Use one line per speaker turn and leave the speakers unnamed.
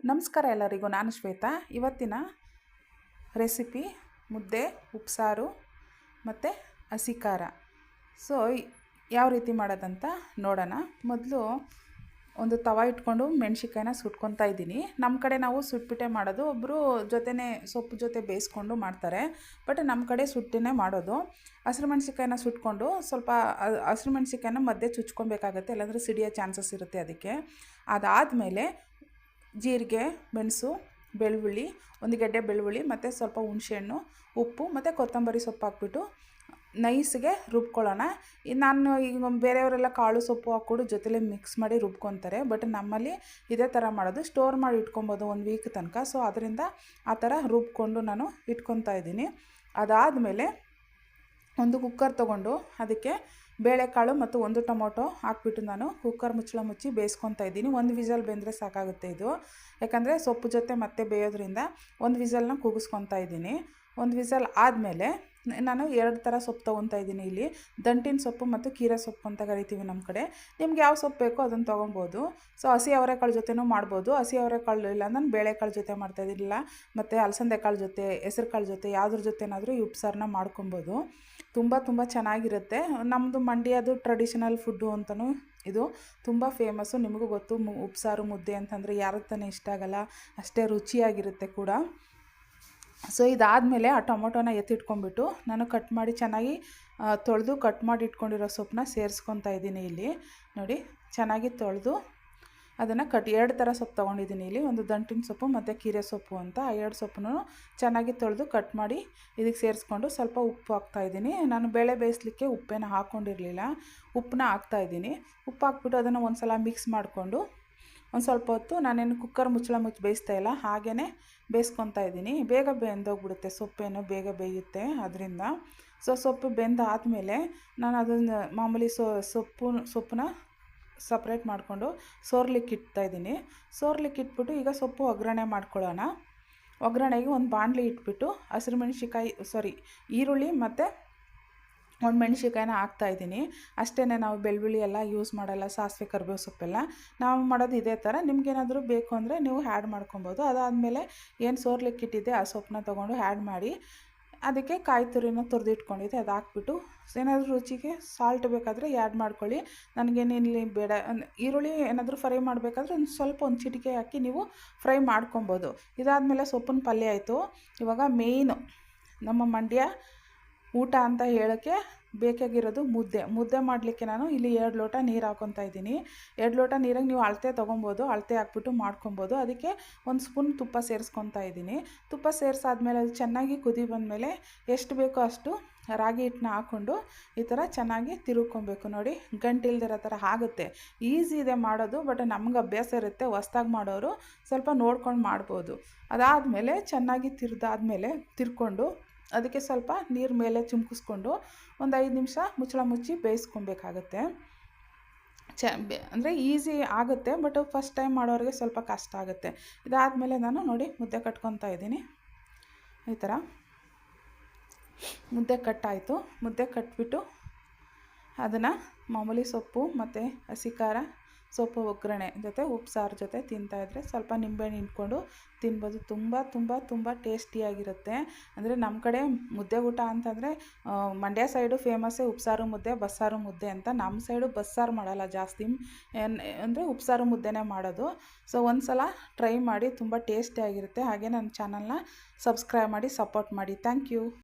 ನಮಸ್ಕಾರ ಎಲ್ಲರಿಗೂ, ನಾನು ಶ್ವೇತಾ. ಇವತ್ತಿನ ರೆಸಿಪಿ ಮುದ್ದೆ, ಉಪ್ಸಾರು ಮತ್ತು ಹಸಿ ಖಾರ. ಸೊ ಯಾವ ರೀತಿ ಮಾಡೋದಂತ ನೋಡೋಣ. ಮೊದಲು ಒಂದು ತವ ಇಟ್ಕೊಂಡು ಮೆಣಸಿಕಾಯಿನ ಸುಟ್ಕೊತಾ ಇದ್ದೀನಿ. ನಮ್ಮ ಕಡೆ ನಾವು ಸುಟ್ಬಿಟ್ಟೆ ಮಾಡೋದು, ಒಬ್ಬರು ಜೊತೆನೇ ಸೊಪ್ಪು ಜೊತೆ ಬೇಯಿಸ್ಕೊಂಡು ಮಾಡ್ತಾರೆ. ಬಟ್ ನಮ್ಮ ಕಡೆ ಸುಟ್ಟಿನೇ ಮಾಡೋದು. ಹಸಿರು ಮೆಣಸಿಕಾಯಿನ ಸುಟ್ಕೊಂಡು ಸ್ವಲ್ಪ ಹಸಿರು ಮೆಣಸಿಕಾಯಿನ ಮಧ್ಯೆ ಚುಚ್ಕೊಬೇಕಾಗತ್ತೆ, ಇಲ್ಲಾಂದರೆ ಸಿಡಿಯೋ ಚಾನ್ಸಸ್ ಇರುತ್ತೆ. ಅದಕ್ಕೆ ಅದಾದಮೇಲೆ ಜೀರಿಗೆ, ಮೆಣಸು, ಬೆಳ್ಳುಳ್ಳಿ, ಒಂದು ಗೆಡ್ಡೆ ಬೆಳ್ಳುಳ್ಳಿ ಮತ್ತು ಸ್ವಲ್ಪ ಹುಣಸೆಹಣ್ಣು, ಉಪ್ಪು ಮತ್ತು ಕೊತ್ತಂಬರಿ ಸೊಪ್ಪು ಹಾಕ್ಬಿಟ್ಟು ನೈಸ್ಗೆ ರುಬ್ಕೊಳ್ಳೋಣ. ನಾನು ಈಗ ಬೇರೆಯವರೆಲ್ಲ ಕಾಳು ಸೊಪ್ಪು ಹಾಕ್ಕೊಂಡು ಜೊತೆಲೇ ಮಿಕ್ಸ್ ಮಾಡಿ ರುಬ್ಕೊತಾರೆ. ಬಟ್ ನಮ್ಮಲ್ಲಿ ಇದೇ ಥರ ಮಾಡೋದು. ಸ್ಟೋರ್ ಮಾಡಿ ಇಟ್ಕೊಬೋದು 1 ವೀಕ್ ತನಕ. ಸೊ ಅದರಿಂದ ಆ ಥರ ರುಬ್ಕೊಂಡು ನಾನು ಇಟ್ಕೊತಾ ಇದ್ದೀನಿ. ಅದಾದಮೇಲೆ ಒಂದು ಕುಕ್ಕರ್ ತೊಗೊಂಡು ಅದಕ್ಕೆ ಬೇಳೆಕಾಳು ಮತ್ತು 1 ಟೊಮೊಟೊ ಹಾಕ್ಬಿಟ್ಟು ನಾನು ಕುಕ್ಕರ್ ಮುಚ್ಚಳ ಮುಚ್ಚಿ ಬೇಯಿಸ್ಕೊತಾ ಇದ್ದೀನಿ. 1 ವಿಸಲ್ ಬೆಂದರೆ ಸಾಕಾಗುತ್ತೆ ಇದು. ಯಾಕಂದರೆ ಸೊಪ್ಪು ಜೊತೆ ಮತ್ತೆ ಬೇಯೋದ್ರಿಂದ 1 ವಿಸಲ್ನ ಕೂಗಿಸ್ಕೊತಾ ಇದ್ದೀನಿ. 1 ವಿಸಲ್ ಆದಮೇಲೆ ನಾನು 2 ಥರ ಸೊಪ್ಪು ತೊಗೊತಾ ಇದ್ದೀನಿ. ಇಲ್ಲಿ ದಂಟಿನ ಸೊಪ್ಪು ಮತ್ತು ಕೀರೆ ಸೊಪ್ಪು ಅಂತ ಕರಿತೀವಿ ನಮ್ಮ ಕಡೆ. ನಿಮ್ಗೆ ಯಾವ ಸೊಪ್ಪು ಬೇಕೋ ಅದನ್ನು ತೊಗೊಬೋದು. ಸೊ ಹಸಿ ಅವರೆಕಾಳು ಜೊತೆನೂ ಮಾಡ್ಬೋದು. ಹಸಿ ಅವರೆಕಾಳು ಇಲ್ಲ ನಾನು ಬೇಳೆಕಾಳು ಜೊತೆ ಮಾಡ್ತಾಯಿದ್ದಿಲ್ಲ, ಮತ್ತು ಅಲಸಂದೆ ಕಾಳು ಜೊತೆ, ಹೆಸರು ಕಾಳು ಜೊತೆ ಯಾವುದ್ರ ಜೊತೆನಾದರೂ ಈ ಉಪ್ಸಾರನ್ನ ಮಾಡ್ಕೊಬೋದು. ತುಂಬ ಚೆನ್ನಾಗಿರುತ್ತೆ. ನಮ್ಮದು ಮಂಡ್ಯದು ಟ್ರೆಡಿಷನಲ್ ಫುಡ್ಡು ಅಂತಲೂ ಇದು ತುಂಬ ಫೇಮಸ್ಸು. ನಿಮಗೂ ಗೊತ್ತು, ಉಪ್ಸಾರು ಮುದ್ದೆ ಅಂತಂದರೆ ಯಾರಿಗೆ ತಾನೇ ಇಷ್ಟ ಆಗಲ್ಲ, ಅಷ್ಟೇ ರುಚಿಯಾಗಿರುತ್ತೆ ಕೂಡ. ಸೊ ಇದಾದಮೇಲೆ ಆ ಟೊಮೊಟೊನ ಎತ್ತಿಟ್ಕೊಂಡ್ಬಿಟ್ಟು ನಾನು ಕಟ್ ಮಾಡಿ ಚೆನ್ನಾಗಿ ತೊಳೆದು ಕಟ್ ಮಾಡಿ ಇಟ್ಕೊಂಡಿರೋ ಸೊಪ್ಪನ್ನ ಸೇರಿಸ್ಕೊತಾ ಇದ್ದೀನಿ. ಇಲ್ಲಿ ನೋಡಿ, ಚೆನ್ನಾಗಿ ತೊಳೆದು ಅದನ್ನು 2 ಥರ ಸೊಪ್ಪು ತೊಗೊಂಡಿದ್ದೀನಿ. ಇಲ್ಲಿ ಒಂದು ದಂಟಿನ ಸೊಪ್ಪು ಮತ್ತು ಕೀರೆ ಸೊಪ್ಪು ಅಂತ. ಆ 2 ಸೊಪ್ಪನ್ನು ಚೆನ್ನಾಗಿ ತೊಳೆದು ಕಟ್ ಮಾಡಿ ಇದಕ್ಕೆ ಸೇರಿಸ್ಕೊಂಡು ಸ್ವಲ್ಪ ಉಪ್ಪು ಹಾಕ್ತಾಯಿದ್ದೀನಿ. ನಾನು ಬೇಳೆ ಬೇಯಿಸ್ಲಿಕ್ಕೆ ಉಪ್ಪೇನ ಹಾಕ್ಕೊಂಡಿರಲಿಲ್ಲ, ಉಪ್ಪನ್ನ ಹಾಕ್ತಾಯಿದ್ದೀನಿ. ಉಪ್ಪು ಹಾಕ್ಬಿಟ್ಟು ಅದನ್ನು ಒಂದು ಸಲ ಮಿಕ್ಸ್ ಮಾಡಿಕೊಂಡು ಒಂದು ಸ್ವಲ್ಪ ಹೊತ್ತು ನಾನೇನು ಕುಕ್ಕರ್ ಮುಚ್ಚಳ ಮುಚ್ಚಿ ಬೇಯಿಸ್ತಾಯಿಲ್ಲ, ಹಾಗೇ ಬೇಯಿಸ್ಕೊತಾ ಇದ್ದೀನಿ. ಬೇಗ ಬೆಂದೋಗ್ಬಿಡುತ್ತೆ, ಸೊಪ್ಪೇನು ಬೇಗ ಬೇಯುತ್ತೆ ಅದರಿಂದ. ಸೊ ಸೊಪ್ಪು ಬೆಂದಾದಮೇಲೆ ನಾನು ಅದನ್ನು ಮಾಮೂಲಿ ಸೊಪ್ಪನ್ನ ಸಪ್ರೇಟ್ ಮಾಡಿಕೊಂಡು ಸೋರ್ಲಿಕ್ಕೆ ಇಡ್ತಾಯಿದ್ದೀನಿ. ಸೋರ್ಲಿಕ್ಕೆ ಇಟ್ಬಿಟ್ಟು ಈಗ ಸೊಪ್ಪು ಒಗ್ಗರಣೆ ಮಾಡ್ಕೊಳ್ಳೋಣ. ಒಗ್ಗರಣೆಗೆ ಒಂದು ಬಾಣಲಿ ಇಟ್ಬಿಟ್ಟು ಈರುಳ್ಳಿ ಮತ್ತು 1 ಮೆಣಸಿಕಾಯಿನ ಹಾಕ್ತಾಯಿದ್ದೀನಿ. ಅಷ್ಟೇ, ನಾವು ಬೆಳ್ಳುಳ್ಳಿ ಎಲ್ಲ ಯೂಸ್ ಮಾಡಲ್ಲ, ಸಾಸಿವೆ ಕರಿಬೇವು ಸೊಪ್ಪೆಲ್ಲ ನಾವು ಮಾಡೋದು ಇದೇ ಥರ. ನಿಮ್ಗೇನಾದರೂ ಬೇಕು ಅಂದರೆ ನೀವು ಆ್ಯಡ್ ಮಾಡ್ಕೊಬೋದು. ಅದಾದಮೇಲೆ ಏನು ಸೋರ್ಲಿಕ್ಕೆ ಇಟ್ಟಿದ್ದೆ ಆ ಸೊಪ್ಪನ್ನ ತೊಗೊಂಡು ಆ್ಯಡ್ ಮಾಡಿ ಅದಕ್ಕೆ ಕಾಯಿ ತುರಿನ ತುರಿದಿಟ್ಕೊಂಡಿದ್ದೆ ಅದು ಹಾಕ್ಬಿಟ್ಟು, ಏನಾದರೂ ರುಚಿಗೆ ಸಾಲ್ಟ್ ಬೇಕಾದರೆ ಆ್ಯಡ್ ಮಾಡ್ಕೊಳ್ಳಿ. ನನಗೇನಿಲ್ಲಿ ಬೇಡ. ಈರುಳ್ಳಿ ಏನಾದರೂ ಫ್ರೈ ಮಾಡಬೇಕಾದ್ರೆ ಒಂದು ಚಿಟಿಕೆ ಹಾಕಿ ನೀವು ಫ್ರೈ ಮಾಡ್ಕೊಬೋದು. ಇದಾದಮೇಲೆ ಸೊಪ್ಪಿನ ಪಲ್ಯ ಆಯಿತು. ಇವಾಗ ಮೇಯ್ನು ನಮ್ಮ ಮಂಡ್ಯ ಊಟ ಅಂತ ಹೇಳೋಕ್ಕೆ ಬೇಕಾಗಿರೋದು ಮುದ್ದೆ ಮಾಡಲಿಕ್ಕೆ ನಾನು ಇಲ್ಲಿ 2 ಲೋಟ ನೀರು ಹಾಕ್ಕೊತಾ ಇದ್ದೀನಿ. 2 ಲೋಟ ನೀರಾಗಿ ನೀವು ಅಳತೆ ತೊಗೊಬೋದು, ಅಳತೆ ಹಾಕ್ಬಿಟ್ಟು ಮಾಡ್ಕೊಬೋದು. ಅದಕ್ಕೆ 1 ಸ್ಪೂನ್ ತುಪ್ಪ ಸೇರಿಸ್ಕೊತಾ ಇದ್ದೀನಿ. ತುಪ್ಪ ಸೇರಿಸಾದ್ಮೇಲೆ ಅದು ಚೆನ್ನಾಗಿ ಕುದಿ ಬಂದಮೇಲೆ ಎಷ್ಟು ಬೇಕೋ ಅಷ್ಟು ರಾಗಿ ಹಿಟ್ಟನ್ನ ಹಾಕ್ಕೊಂಡು ಈ ಥರ ಚೆನ್ನಾಗಿ ತಿರುಗ್ಕೊಬೇಕು. ನೋಡಿ, ಗಂಟಿಲ್ದಿರೋ ಥರ ಆಗುತ್ತೆ. ಈಸಿ ಇದೆ ಮಾಡೋದು, ಬಟ್ ನಮ್ಗೆ ಅಭ್ಯಾಸ ಇರುತ್ತೆ. ಹೊಸ್ದಾಗಿ ಮಾಡೋರು ಸ್ವಲ್ಪ ನೋಡ್ಕೊಂಡು ಮಾಡ್ಬೋದು. ಅದಾದಮೇಲೆ ಚೆನ್ನಾಗಿ ತಿರ್ಕೊಂಡು ಅದಕ್ಕೆ ಸ್ವಲ್ಪ ನೀರು ಮೇಲೆ ಚಿಮ್ಕಿಸ್ಕೊಂಡು ಒಂದು 5 ನಿಮಿಷ ಮುಚ್ಚಳ ಮುಚ್ಚಿ ಬೇಯಿಸ್ಕೊಬೇಕಾಗತ್ತೆ. ಅಂದರೆ ಈಸಿ ಆಗುತ್ತೆ, ಬಟ್ ಫಸ್ಟ್ ಟೈಮ್ ಮಾಡೋರಿಗೆ ಸ್ವಲ್ಪ ಕಷ್ಟ ಆಗುತ್ತೆ. ಇದಾದಮೇಲೆ ನಾನು ನೋಡಿ ಮುದ್ದೆ ಕಟ್ಕೊತಾ ಇದ್ದೀನಿ. ಈ ಥರ ಮುದ್ದೆ ಕಟ್ಟಾಯಿತು. ಮುದ್ದೆ ಕಟ್ಬಿಟ್ಟು ಅದನ್ನು ಮಾಮೂಲಿ ಸೊಪ್ಪು ಮತ್ತು ಹಸಿ ಖಾರ, ಸೊಪ್ಪು ಒಗ್ಗರಣೆ ಜೊತೆ ಉಪ್ಸಾರು ಜೊತೆ ತಿಂತಾಯಿದ್ರೆ ಸ್ವಲ್ಪ ನಿಂಬೆಹಣ್ಣು ಹಿಂಡ್ಕೊಂಡು ತಿನ್ಬೋದು. ತುಂಬ ಟೇಸ್ಟಿಯಾಗಿರುತ್ತೆ. ಅಂದರೆ ನಮ್ಮ ಕಡೆ ಮುದ್ದೆ ಊಟ ಅಂತಂದರೆ ಮಂಡ್ಯ ಸೈಡು ಫೇಮಸ್ಸೇ ಉಪ್ಸಾರು ಮುದ್ದೆ, ಬಸ್ಸಾರು ಮುದ್ದೆ ಅಂತ. ನಮ್ಮ ಸೈಡು ಬಸ್ಸಾರು ಮಾಡಲ್ಲ ಜಾಸ್ತಿ, ಅಂದರೆ ಉಪ್ಸಾರು ಮುದ್ದೆನೇ ಮಾಡೋದು. ಸೊ ಒಂದು ಸಲ ಟ್ರೈ ಮಾಡಿ, ತುಂಬ ಟೇಸ್ಟಿಯಾಗಿರುತ್ತೆ. ಹಾಗೆ ನನ್ನ ಚಾನಲ್ನ ಸಬ್ಸ್ಕ್ರೈಬ್ ಮಾಡಿ ಸಪೋರ್ಟ್ ಮಾಡಿ. Thank you.